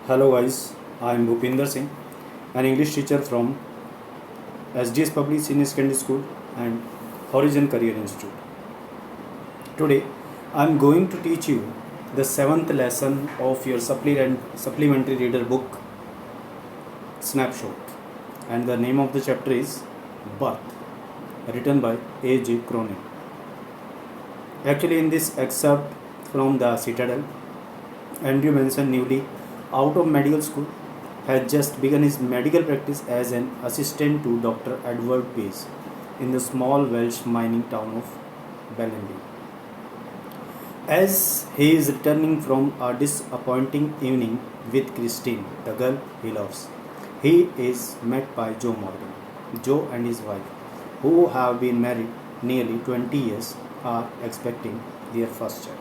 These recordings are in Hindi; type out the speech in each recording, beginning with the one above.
Hello guys, I am Bhupinder Singh, an English teacher from SDS Public Senior Secondary School and Horizon Career Institute. Today, I am going to teach you the 7th lesson of your supplementary reader book, Snapshot, and the name of the chapter is Birth, written by A.J. Cronin. Actually, in this excerpt from the Citadel, Andrew Manson, newly out of medical school, had just begun his medical practice as an assistant to Dr. Edward Pace in the small Welsh mining town of Ballenby. As he is returning from a disappointing evening with Christine, the girl he loves, he is met by Joe Morgan. Joe and his wife, who have been married nearly 20 years, are expecting their first child.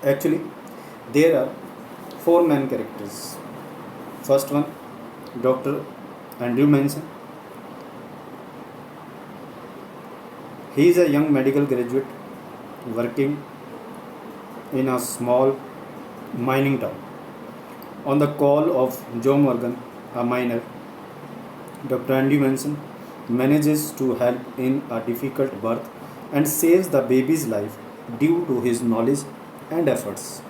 Actually, there are four main characters. First one, Dr. Andrew Manson. He is a young medical graduate working in a small mining town. On the call of Joe Morgan, a miner, Dr. Andrew Manson manages to help in a difficult birth and saves the baby's life due to his knowledge and efforts.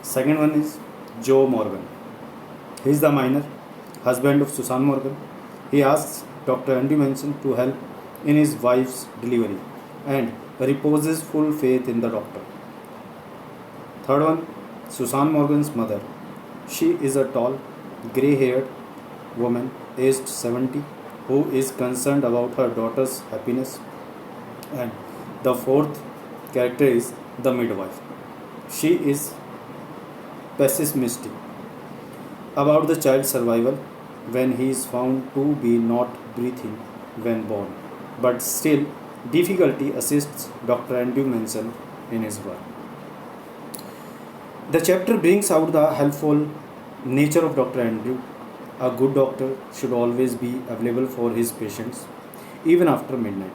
Second one is Joe Morgan. He is the miner, husband of Susan Morgan. He asks Dr. Andrew Manson to help in his wife's delivery and reposes full faith in the doctor. Third one, Susan Morgan's mother. She is a tall, grey-haired woman aged 70 who is concerned about her daughter's happiness. And the fourth character is the midwife. She is pessimistic about the child's survival when he is found to be not breathing when born, but still difficulty assists Dr. Andrew Manson in his work. The chapter brings out the helpful nature of Dr. Andrew. A good doctor should always be available for his patients, even after midnight.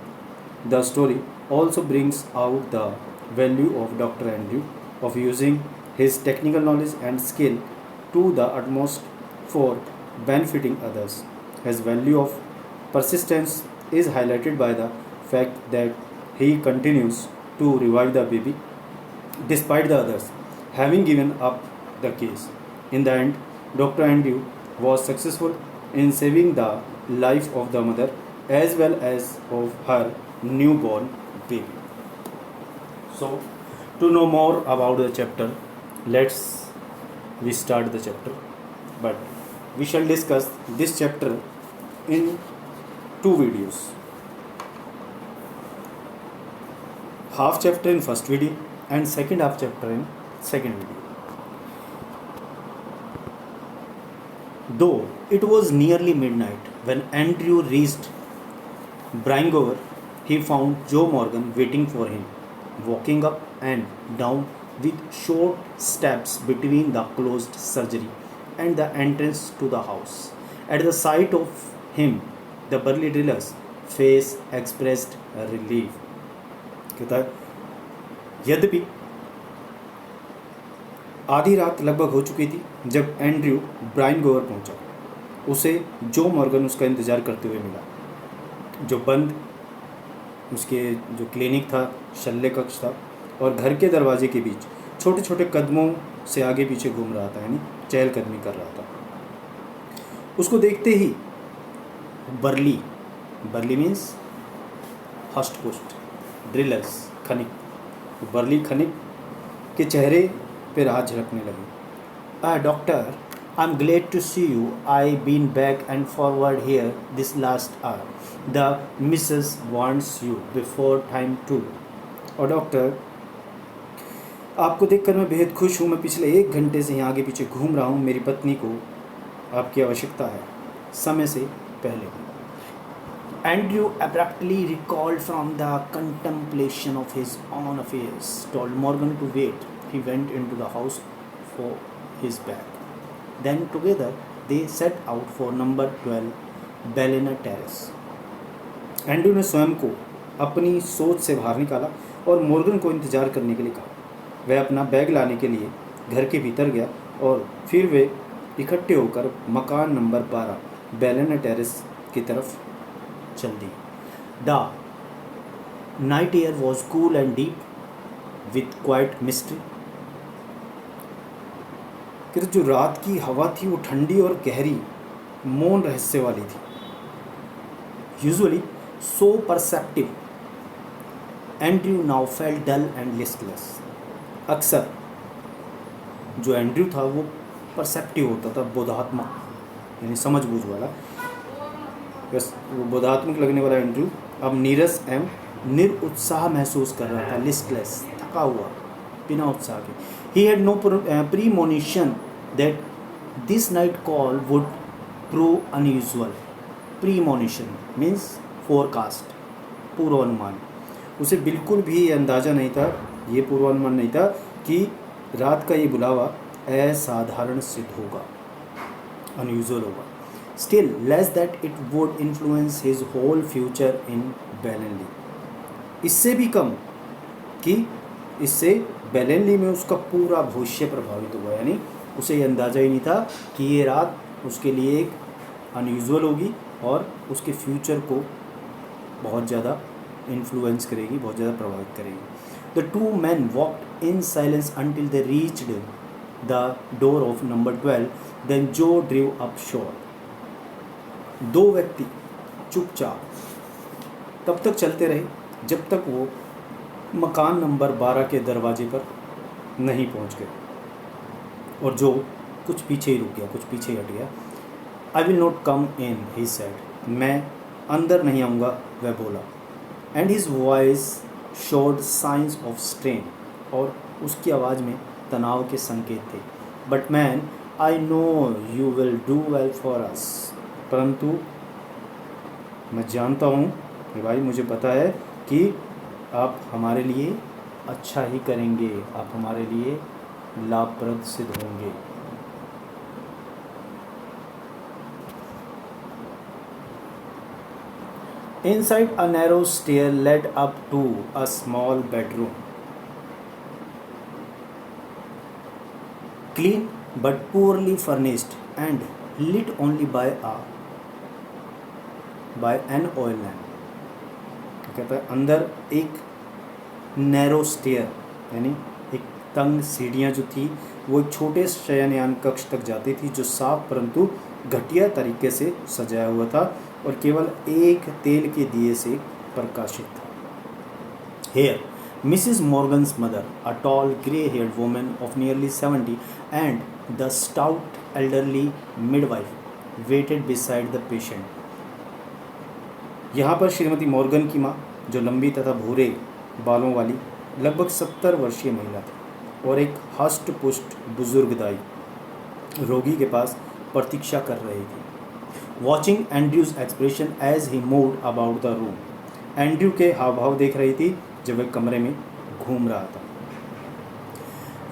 The story also brings out the value of Dr. Andrew of using his technical knowledge and skill to the utmost for benefiting others. His value of persistence is highlighted by the fact that he continues to revive the baby despite the others having given up the case. In the end, Dr. Andrew was successful in saving the life of the mother as well as of her newborn baby. So, to know more about the chapter, let's start the chapter. But we shall discuss this chapter in two videos. Half chapter in first video and second half chapter in second video. Though it was nearly midnight when Andrew reached Bangor, he found Joe Morgan waiting for him, walking up and down with short steps between the closed surgery and the entrance to the house. At the sight of him, the burly driller's face expressed relief. कहता है, यद्यपि आधी रात लगभग हो चुकी थी जब एंड्रयू ब्राइनगोवर पहुंचा। उसे जो मॉर्गन उसका इंतज़ार करते हुए मिला, जो बंद उसके जो क्लिनिक था, शल्य कक्ष था और घर के दरवाजे के बीच छोटे छोटे कदमों से आगे पीछे घूम रहा था, यानी चहलकदमी कर रहा था। उसको देखते ही बर्ली मीन्स हस्ट पुस्ट, ड्रिलर्स खनिक, बर्ली खनिक के चेहरे पे राह झलकने लगी। Doctor, I am glad to see you. I been back and forward here this last hour. The missus wants you before time too. और डॉक्टर, आपको देखकर मैं बेहद खुश हूँ। मैं पिछले 1 घंटे से यहाँ आगे पीछे घूम रहा हूँ। मेरी पत्नी को आपकी आवश्यकता है, समय से पहले। Andrew abruptly recalled from the contemplation of his own affairs, told Morgan to wait. He went into the house for his bag. Then together they set out for number 12 Bellina Terrace. Andrew ने स्वयं को अपनी सोच से बाहर निकाला और मॉर्गन को इंतजार करने के लिए कहा। वह अपना बैग लाने के लिए घर के भीतर गया और फिर वे इकट्ठे होकर मकान नंबर 12 बेलेना टेरेस की तरफ चल दी। The night air was cool and deep with quiet mystery. कि जो रात की हवा थी वो ठंडी और गहरी मौन रहस्य वाली थी। Usually so perceptive, Andrew now felt dull and listless. अक्सर जो एंड्रयू था वो परसेप्टिव होता था, बोधात्मक यानी समझबूझ वाला, बस वो बोधात्मक लगने वाला एंड्रयू अब नीरस एवं निरुत्साह महसूस कर रहा था, लिस्टलेस, थका हुआ, बिना उत्साह के। He had no premonition that this night call would prove unusual. Premonition means forecast, पूर्वानुमान। उसे बिल्कुल भी अंदाज़ा नहीं था, ये पूर्वानुमान नहीं था कि रात का ये बुलावा असाधारण सिद्ध होगा, अनयूजुअल होगा। Still less that it would influence his whole future in बेलेनली। इससे भी कम कि इससे बेलेनली में उसका पूरा भविष्य प्रभावित हुआ। यानी उसे ये अंदाज़ा ही नहीं था कि ये रात उसके लिए एक अनयूजुअल होगी और उसके फ्यूचर को बहुत ज़्यादा इन्फ्लुएंस करेगी, बहुत ज़्यादा प्रभावित करेगी। The two man walked in silence until they reached the door of number 12. Then Joe drew up short. दो व्यक्ति चुपचाप तब तक चलते रहे जब तक वो मकान नंबर 12 के दरवाजे पर नहीं पहुंच गए, और जो कुछ पीछे ही रुक गया, कुछ पीछे ही हट गया। I will not come in, he said. मैं अंदर नहीं आऊँगा, वह बोला। And his voice showed signs of strain. और उसकी आवाज़ में तनाव के संकेत थे। But man, I know you will do well for us. परंतु मैं जानता हूँ कि भाई, मुझे पता है कि आप हमारे लिए अच्छा ही करेंगे, आप हमारे लिए लाभप्रद सिद्ध होंगे। Inside, a narrow stair led up to a small bedroom, clean but poorly furnished and lit only by an oil lamp. कहता है अंदर एक नैरो स्टेयर यानी एक तंग सीढ़ियाँ जो थी वो एक छोटे शयनयान कक्ष तक जाती थी, जो साफ परंतु घटिया तरीके से सजाया हुआ था और केवल एक तेल के दिए से प्रकाशित था। Here, Mrs. Morgan's mother, a tall grey-haired woman of nearly 70, and the stout elderly midwife waited beside the patient. यहाँ पर श्रीमती मॉर्गन की माँ, जो लंबी तथा भूरे बालों वाली लगभग 70 वर्षीय महिला थी, और एक हष्ट पुष्ट बुजुर्ग दाई रोगी के पास प्रतीक्षा कर रही थी। Watching Andrew's expression as he moved about the room, Andrew के हाव भाव देख रही थी जब वह कमरे में घूम रहा था।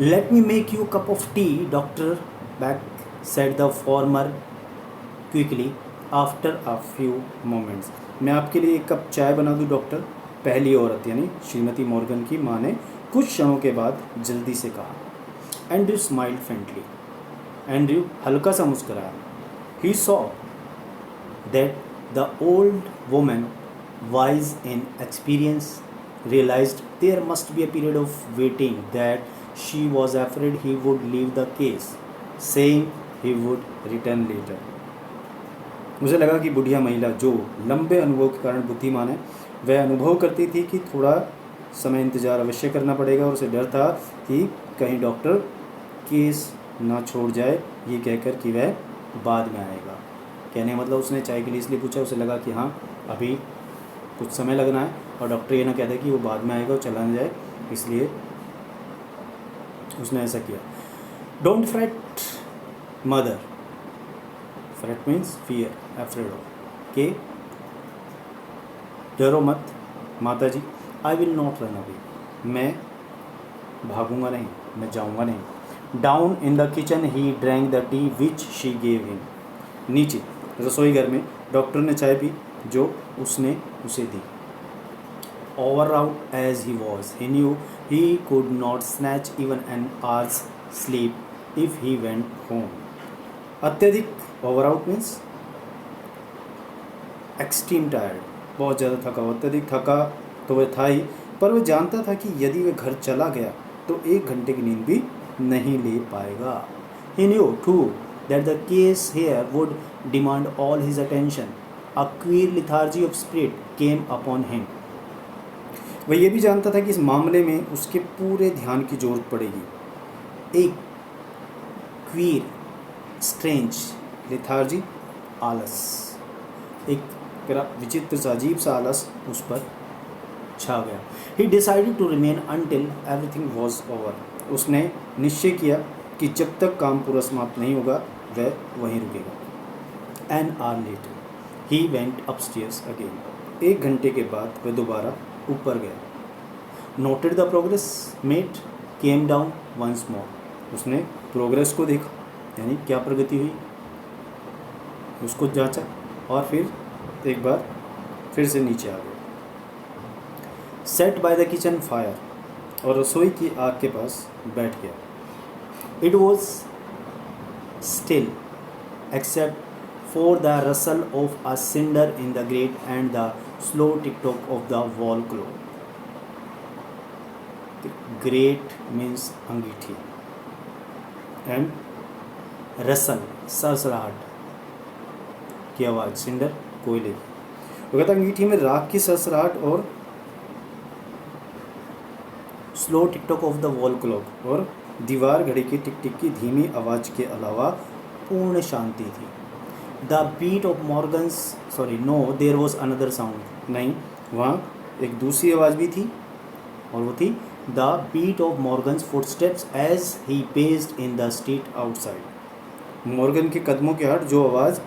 Let me make you cup of T doctor back, said the former quickly after a few moments. मैं आपके लिए एक कप चाय बना दूं डॉक्टर, पहली औरत यानी श्रीमती मॉर्गन की माँ ने कुछ क्षणों के बाद जल्दी से कहा। एंड्रयू स्माइल्ड फेंटली, एंड्रयू हल्का सा मुस्कुराया। He saw that the old woman, wise in experience, realized there must be a period of waiting, that she was afraid he would leave the case, saying he would return later. मुझे लगा कि बुढ़िया महिला, जो लंबे अनुभव के कारण बुद्धिमान है, वह अनुभव करती थी कि थोड़ा समय इंतज़ार अवश्य करना पड़ेगा, और उसे डर था कि कहीं डॉक्टर केस ना छोड़ जाए, ये कहकर कि वह बाद में आएगा। कहने का मतलब उसने चाय के लिए इसलिए पूछा, उसे लगा कि हाँ अभी कुछ समय लगना है और डॉक्टर ये ना कहता कि वो बाद में आएगा और चला ना जाए, इसलिए उसने ऐसा किया। Don't fret mother, fret means fear, afraid of, के डरो मत माता जी। I will not run away, मैं भागूंगा नहीं, मैं जाऊंगा नहीं। Down in the kitchen he drank the tea which she gave him, नीचे रसोई घर में डॉक्टर ने चाय पी जो उसने उसे दी। Over out as he was, he knew he could not snatch even an hour's sleep if he went home. अत्यधिक, over out means extreme tired, बहुत ज़्यादा थका हुआ। अत्यधिक थका तो वह था ही, पर वह जानता था कि यदि वह घर चला गया तो 1 घंटे की नींद भी नहीं ले पाएगा। He knew too that the case here would demand all his attention. A queer lethargy of spirit came upon him. वह ये भी जानता था कि इस मामले में उसके पूरे ध्यान की जरूरत पड़ेगी। एक क्वीर, स्ट्रेंज, लेथार्जी, आलस, एक विचित्र सा अजीब सा आलस उस पर छा गया। He decided to remain until everything was over. उसने निश्चय किया कि जब तक काम पूरा समाप्त नहीं होगा वह वहीं रुकेगा। An hour later, he went upstairs again. 1 घंटे के बाद वह दोबारा ऊपर गया। Noted the progress made, came down once more. उसने प्रोग्रेस को देखा, यानी क्या प्रगति हुई उसको जांचा, और फिर एक बार फिर से नीचे आ गया। Set by the kitchen fire, और रसोई की आग के पास बैठ गया। It was still except for the rustle of a cinder in the grate and the slow tick tock of the wall clock. Grate means अंगीठी, एंड रसल सरसराहट की आवाज़, सिंडर कोयले की। वो कहता अंगीठी में राख की सरसराहट और slow tick tock of the wall clock, और दीवार घड़ी की टिक टिक की धीमी आवाज़ के अलावा पूर्ण शांति थी। The beat of Morgan's, sorry no there was another sound, नहीं वहाँ एक दूसरी आवाज़ भी थी, और वो थी the beat of Morgan's footsteps as he paced in the street outside. Morgan के कदमों की आहट, जो आवाज़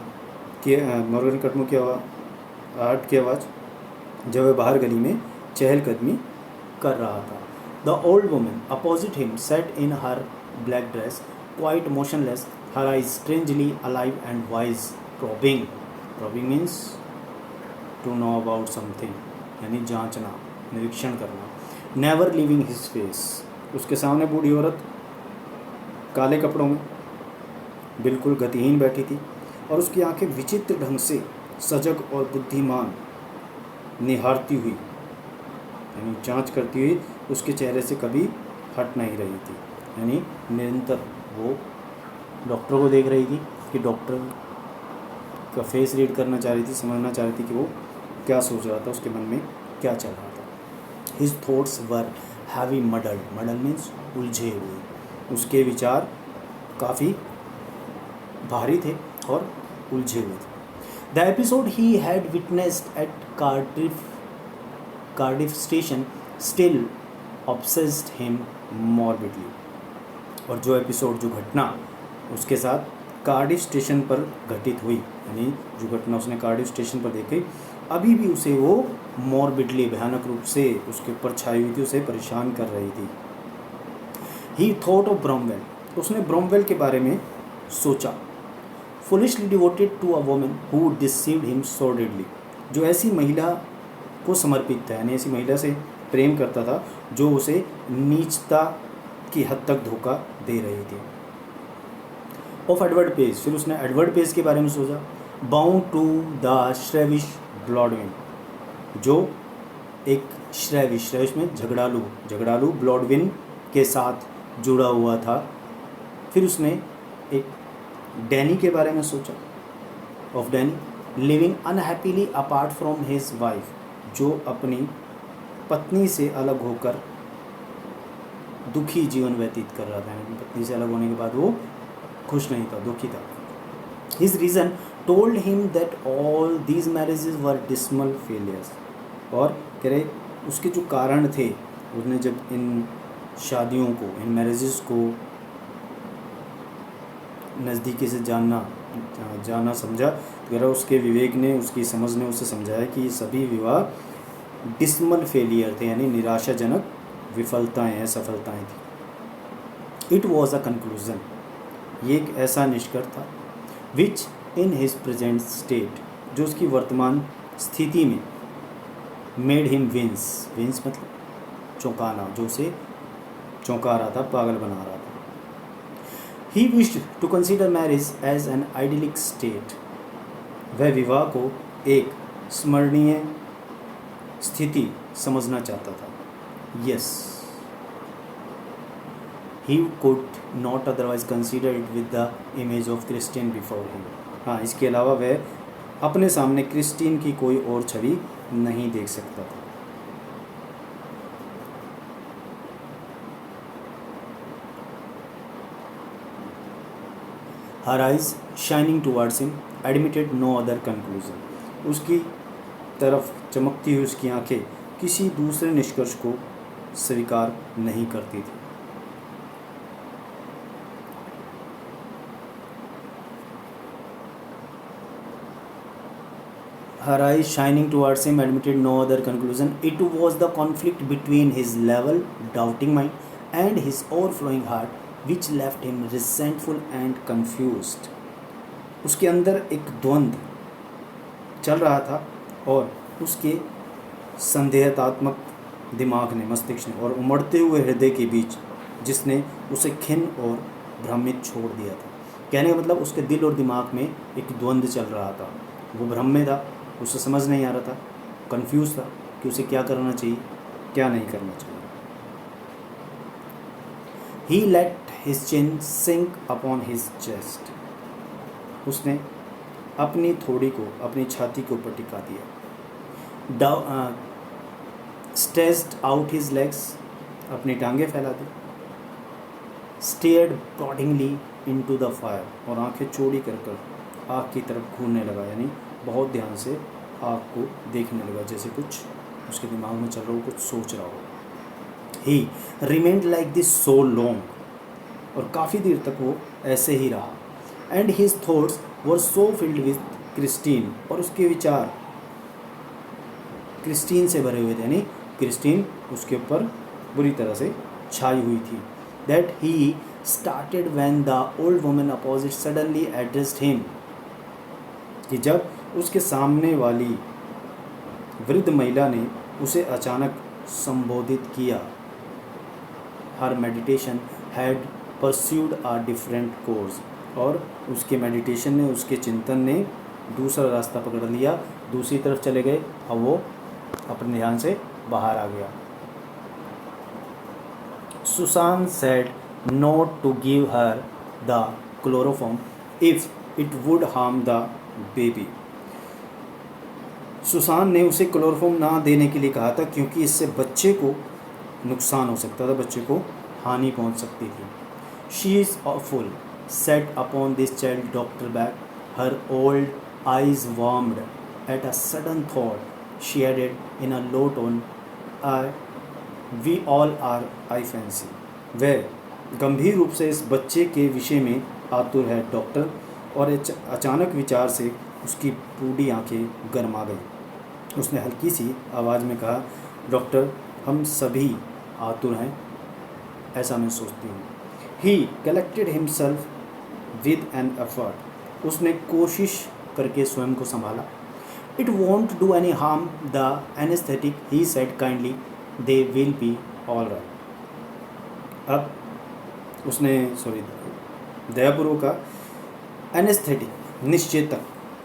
मॉर्गन के कदमों की आहट की आवाज़ जब वह बाहर गली में चहलकदमी कर रहा था। The old woman opposite him sat in her black dress, quite motionless, her eyes strangely alive and wise, probing. Probing means to know about something, यानी जांचना, निरीक्षण करना। Never leaving his face. उसके सामने बूढ़ी औरत काले कपड़ों में बिल्कुल गतिहीन बैठी थी, और उसकी आंखें विचित्र ढंग से सजग और बुद्धिमान निहारती हुई, यानी जांच करती हुई उसके चेहरे से कभी हट नहीं रही थी, यानी निरंतर वो डॉक्टर को देख रही थी कि डॉक्टर का फेस रीड करना चाह रही थी, समझना चाह रही थी कि वो क्या सोच रहा था, उसके मन में क्या चल रहा था। His thoughts were heavy muddled, muddle means उलझे हुए, उसके विचार काफ़ी भारी थे और उलझे हुए थे। The episode he had witnessed at Cardiff station still obsessed him morbidly, और जो एपिसोड, जो घटना उसके साथ कार्डिफ स्टेशन पर घटित हुई, यानी जो घटना उसने कार्डिफ स्टेशन पर देखी, अभी भी उसे वो मॉर्बिडली, भयानक रूप से उसके ऊपर छाई हुई थी, उसे परेशान कर रही थी। ही थॉट ऑफ ब्रोमवेल, उसने ब्रोमवेल के बारे में सोचा। Foolishly devoted to a woman who deceived him sordidly, जो ऐसी महिला को समर्पित था, यानी ऐसी महिला से प्रेम करता था जो उसे नीचता की हद तक धोखा दे रही थी। ऑफ एडवर्ड पेज, फिर उसने एडवर्ड पेज के बारे में सोचा। बाउंड टू द श्रेविश ब्लॉडविन, जो एक श्रेविश में झगड़ालू ब्लॉडविन के साथ जुड़ा हुआ था। फिर उसने एक डैनी के बारे में सोचा, of Danny living unhappily apart from his wife, जो अपनी पत्नी से अलग होकर दुखी जीवन व्यतीत कर रहा था, यानी पत्नी से अलग होने के बाद वो खुश नहीं था, दुखी था। His reason told him that all these marriages were dismal failures, और कह रहे उसके जो कारण थे, उसने जब इन शादियों को, इन मैरिजेस को नज़दीकी से जाना समझा, तो कह रहा उसके विवेक ने, उसकी समझ ने उसे समझाया कि ये सभी विवाह डिसमल फेलियर थे, यानी निराशाजनक विफलताएं, असफलताएं थी। इट वॉज अ कंक्लूजन, ये एक ऐसा निष्कर्ष था, विच इन हिज प्रेजेंट स्टेट, जो उसकी वर्तमान स्थिति में मेड हिम विंस मतलब चौंकाना, जो उसे चौंका रहा था, पागल बना रहा था। He wished to consider marriage as an idyllic state. वह विवाह को एक स्मरणीय स्थिति समझना चाहता था। Yes, he could not otherwise consider it with the image of Christine before him. हाँ, इसके अलावा वह अपने सामने क्रिस्टीन की कोई और छवि नहीं देख सकता था। Her eyes shining towards him admitted no other conclusion. उसकी तरफ चमकती हुई उसकी आंखें किसी दूसरे निष्कर्ष को स्वीकार नहीं करती थी। Her eyes shining towards him admitted no other conclusion. It was the conflict between his level, doubting mind and his overflowing heart which left him resentful and confused. उसके अंदर एक द्वंद्व चल रहा था और उसके संदेहात्मक दिमाग ने, मस्तिष्क ने और उमड़ते हुए हृदय के बीच जिसने उसे खिन्न और भ्रमित छोड़ दिया था। कहने का मतलब उसके दिल और दिमाग में एक द्वंद्व चल रहा था। वो भ्रम में था, उसे समझ नहीं आ रहा था, कंफ्यूज था कि उसे क्या करना चाहिए, क्या नहीं करना चाहिए। He let his chin sink upon his chest. उसने अपनी थोड़ी को अपनी छाती के ऊपर टिका दिया। Stretched out his legs, अपनी टांगें फैला दी। Stared broodingly into the fire, और आंखें चौड़ी कर कर आग की तरफ घूरने लगा, यानी बहुत ध्यान से आग को देखने लगा, जैसे कुछ उसके दिमाग में चल रहा हो, कुछ सोच रहा हो। He remained like this so long, और काफ़ी देर तक वो ऐसे ही रहा। And his thoughts were so filled with Christine, और उसके विचार क्रिस्टीन से भरे हुए थे, यानी क्रिस्टीन उसके ऊपर बुरी तरह से छाई हुई थी। That he started when the old woman opposite suddenly addressed him, कि जब उसके सामने वाली वृद्ध महिला ने उसे अचानक संबोधित किया। Her meditation had pursued a different course, और उसके मेडिटेशन ने, उसके चिंतन ने दूसरा रास्ता पकड़ लिया, दूसरी तरफ चले गए। अब वो अपने ध्यान से बाहर आ गया। Susan said not to give her the chloroform if it would harm the baby. Susan ने उसे क्लोरोफॉर्म ना देने के लिए कहा था क्योंकि इससे बच्चे को नुकसान हो सकता था, बच्चे को हानि पहुंच सकती थी। She is awful, said upon this child Dr. Beck, her old eyes warmed at a sudden thought. She added in a low tone, we all are, I fancy. वह गंभीर रूप से इस बच्चे के विषय में आतुर है डॉक्टर, और अचानक विचार से उसकी बूढ़ी आंखें गर्मा गई। उसने हल्की सी आवाज़ में कहा, डॉक्टर, हम सभी आतुर हैं, ऐसा मैं सोचती हूँ। He collected himself with an effort. उसने कोशिश करके स्वयं को संभाला। It won't do any harm, the anesthetic, he said kindly. They will be all right. अब उसने दयापूर्वक का एनेस्थेटिक, निश्चेतक,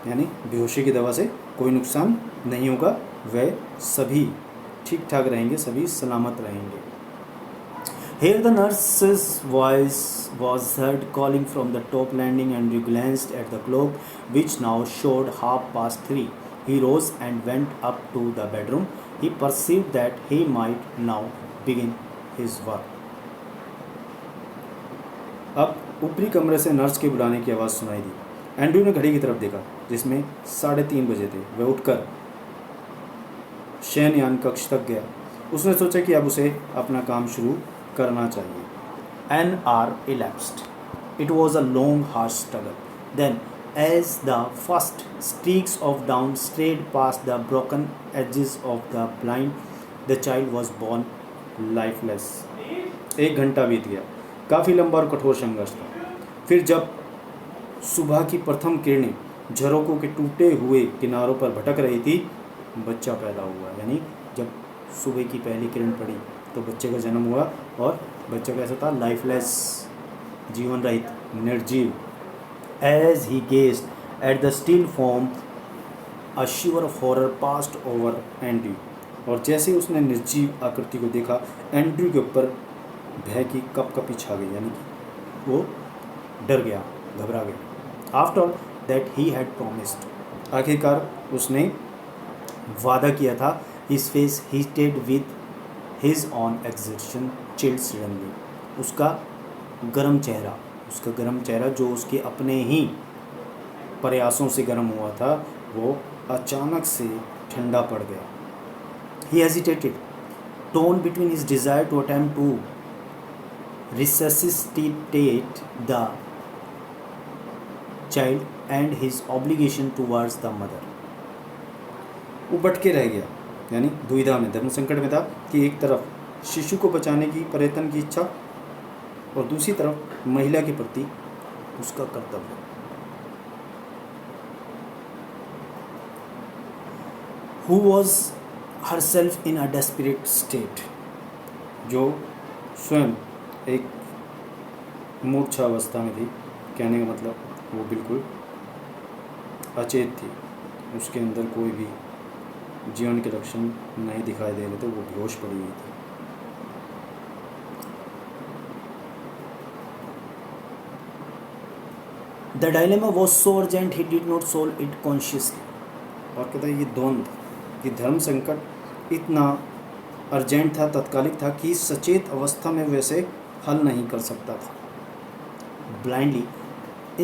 यानी बेहोशी की दवा से कोई नुकसान नहीं होगा, वह सभी ठीक ठाक रहेंगे, सभी सलामत रहेंगे। Here the nurse's voice was heard calling from the top landing, and he glanced at the clock, which now showed 3:30. He rose and went up to the bedroom. He perceived that he might now begin his work. अब ऊपरी कमरे से नर्स के बुलाने की आवाज़ सुनाई दी। एंड्रू ने घड़ी की तरफ देखा जिसमें 3:30 बजे थे। वह उठकर शयनयान कक्ष तक गया। उसने सोचा कि अब उसे अपना काम शुरू करना चाहिए। An hour elapsed. It was a long, harsh struggle. Then, as the first streaks of dawn strayed past the broken edges of the blind, the child was born lifeless. 1 घंटा बीत गया। काफ़ी लंबा और कठोर संघर्ष था। फिर जब सुबह की प्रथम किरणें झरोकों के टूटे हुए किनारों पर भटक रही थी, बच्चा पैदा हुआ। यानी जब सुबह की पहली किरण पड़ी तो बच्चे का जन्म हुआ, और बच्चा कैसा था? लाइफलेस, जीवन रहित, निर्जीव. As he gazed at the still form, a shiver of horror passed over Andrew. और जैसे ही उसने निर्जीव आकृति को देखा, एंड्रयू के ऊपर भय की कपकपी छा गई, यानी कि वो डर गया, घबरा गया. After that he had promised, आखिरकार उसने वादा किया था. His face heated with his on exertion chilled suddenly, उसका गर्म चेहरा जो उसके अपने ही प्रयासों से गर्म हुआ था, वो अचानक से ठंडा पड़ गया. He hesitated, torn between his desire to attempt to resuscitate the child and his obligation towards the mother. वो भटके रह गया, यानी दुविधा में, धर्म संकट में था कि एक तरफ शिशु को बचाने की प्रयत्न की इच्छा और दूसरी तरफ महिला के प्रति उसका कर्तव्य. Who was herself in a desperate state, जो स्वयं एक मूर्छा अवस्था में थी. कहने का मतलब वो बिल्कुल अचेत थी, उसके अंदर कोई भी जीवन के लक्षण नहीं दिखाई दे रहे थे, वो बेहोश पड़ी हुई थी. The dilemma was so urgent he did not solve it consciously. और कहता है ये द्वंद्व, ये धर्म संकट इतना अर्जेंट था, तत्कालिक था कि सचेत अवस्था में वैसे हल नहीं कर सकता था. Blindly,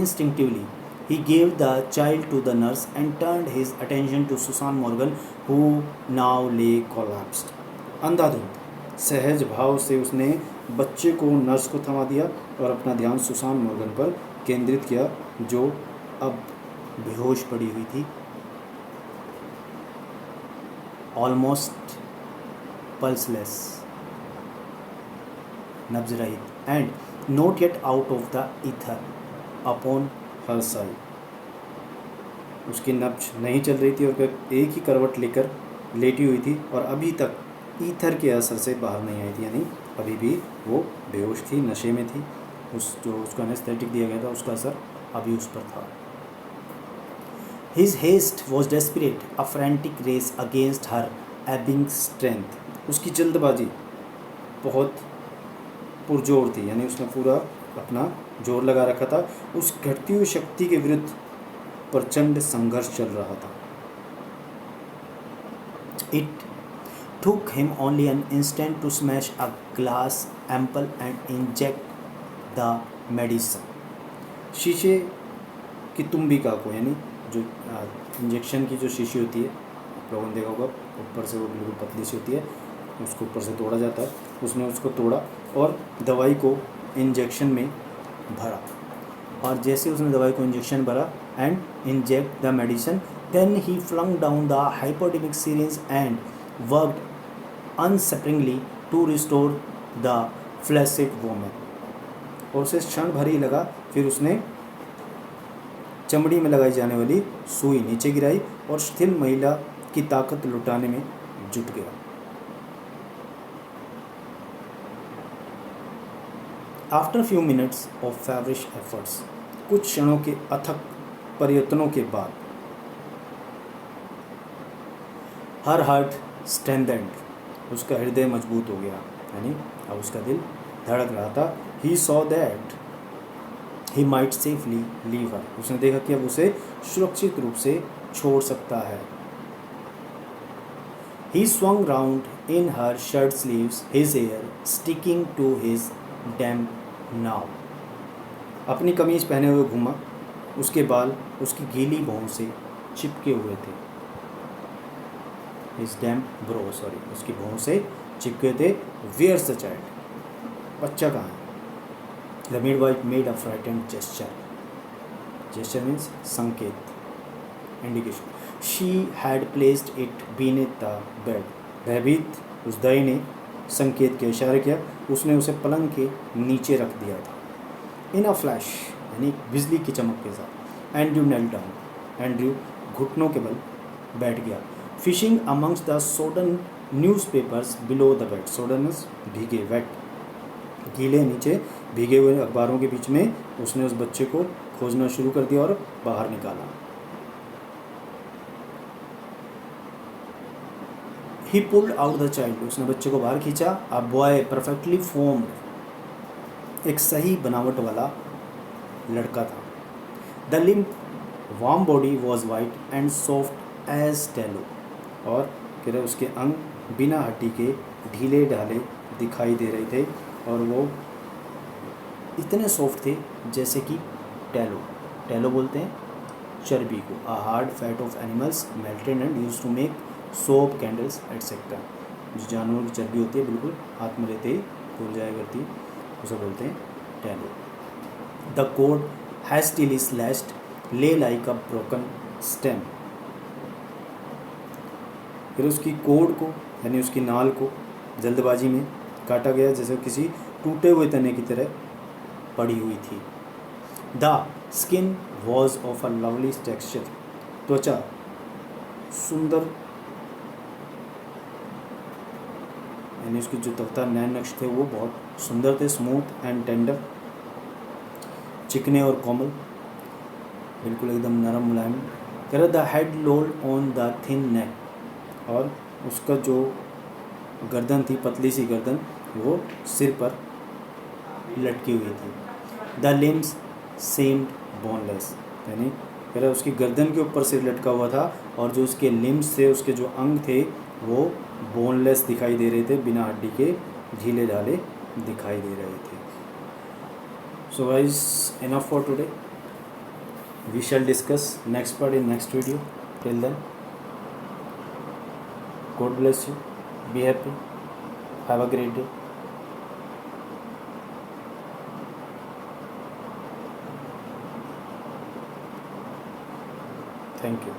instinctively, he gave the child to the nurse and turned his attention to Susan Morgan, who now lay collapsed. अंधाधुंध सहज भाव से उसने बच्चे को नर्स को थमा दिया और अपना ध्यान सुसान मॉर्गन पर केंद्रित किया, जो अब बेहोश पड़ी हुई थी, ऑलमोस्ट पल्सलेस, नब्ज रहित, and not yet out of the ether upon her side. उसकी नब्ज नहीं चल रही थी और एक ही करवट लेकर लेटी हुई थी और अभी तक ईथर के असर से बाहर नहीं आई थी, यानी अभी भी वो बेहोश थी, नशे में थी. जो उसको एनेस्थेटिक दिया गया था उसका असर अभी उस पर था. His haste was desperate, a frantic race against her ebbing strength. उसकी जल्दबाजी बहुत पुरजोर थी, यानी उसने पूरा अपना जोर लगा रखा था. उस घटती हुई शक्ति के विरुद्ध प्रचंड संघर्ष चल रहा था. It took him only an instant to smash a glass ample and inject the medicine. शीशे की तुम्बिका को, यानी जो इंजेक्शन की जो शीशी होती है, आप लोगों ने देखा होगा, ऊपर से वो बिल्कुल पतली सी होती है, उसको ऊपर से तोड़ा जाता है. उसने उसको तोड़ा और दवाई को इंजेक्शन में भरा, और जैसे उसने दवाई को इंजेक्शन भरा and inject the medicine, then he flung down the hypodermic syringe and worked unsparingly to restore the flaccid women. और उसे क्षण भर ही लगा, फिर उसने चमड़ी में लगाई जाने वाली सुई नीचे गिराई और शिथिल महिला की ताकत लुटाने में जुट गया. After few minutes of feverish efforts, कुछ क्षणों के अथक प्रयत्नों के बाद, हर हार्ट स्ट्रेंथेंड, उसका हृदय मजबूत हो गया, यानी अब उसका दिल धड़क रहा था. He saw that he might safely leave her, उसने देखा कि अब उसे सुरक्षित रूप से छोड़ सकता है. ही swung round in her shirt sleeves, his hair sticking to his damp now. अपनी कमीज पहने हुए घूमा, उसके बाल उसकी गीली भौं से चिपके हुए थे. His damp brow, उसकी भौं से चिपके थे. Where's the child? बच्चा कहाँ है? The midwife made a frightened gesture. Gesture means संकेत, indication. She had placed it beneath the bed. भयभीत उस दाई ने संकेत के इशारे किया, उसने उसे पलंग के नीचे रख दिया था. In a flash, यानी बिजली की चमक के साथ, एंड्रयू knelt down. एंड्रयू घुटनों के बल बैठ गया. Fishing amongst the sodden newspapers below the bed. Sodden is भीगे, wet, गीले नीचे भीगे हुए अखबारों के बीच में उसने उस बच्चे को खोजना शुरू कर दिया और बाहर निकाला। ही पुल्ड आउट द चाइल्ड, उसने बच्चे को बाहर खींचा। अ बॉय परफेक्टली फॉर्म्ड, एक सही बनावट वाला लड़का था। The limp warm body was white and soft as tallow, और कह रहे उसके अंग बिना हड्डी के ढीले ढाले दिखाई दे रहे थे और वो इतने सॉफ्ट थे जैसे कि टेलो, टेलो बोलते हैं चर्बी को। A hard fat of animals melted and used to make soap candles etcetera, जो जानवरों की चर्बी होती है बिल्कुल हाथ में लेते ही फूल जाया करती, उसे बोलते हैं टेलो। द कोड हैस्टिली स्लैश्ड ले लाइक अ ब्रोकन स्टेम, फिर उसकी कोड को यानी उसकी नाल को जल्दबाजी में काटा गया जैसे किसी टूटे हुए तने की तरह पड़ी हुई थी। The skin was of a lovely texture, त्वचा सुंदर यानी उसकी जो त्वचा नैन नक्श थे वो बहुत सुंदर थे। स्मूथ एंड टेंडर, चिकने और कोमल, बिल्कुल एकदम नरम मुलायम। कह रहा the head lolled on the thin neck, और उसका जो गर्दन थी पतली सी गर्दन वो सिर पर लटकी हुई थी। द लिम्स सेम्ड बोनलेस, यानी कह रहा उसकी गर्दन के ऊपर सिर लटका हुआ था और जो उसके लिम्स थे, उसके जो अंग थे वो बोनलेस दिखाई दे रहे थे, बिना हड्डी के ढीले ढाले दिखाई दे रहे थे। So guys, enough for today, we shall discuss next part in next video. Till then, God bless you. Be happy. Have a great day. Thank you.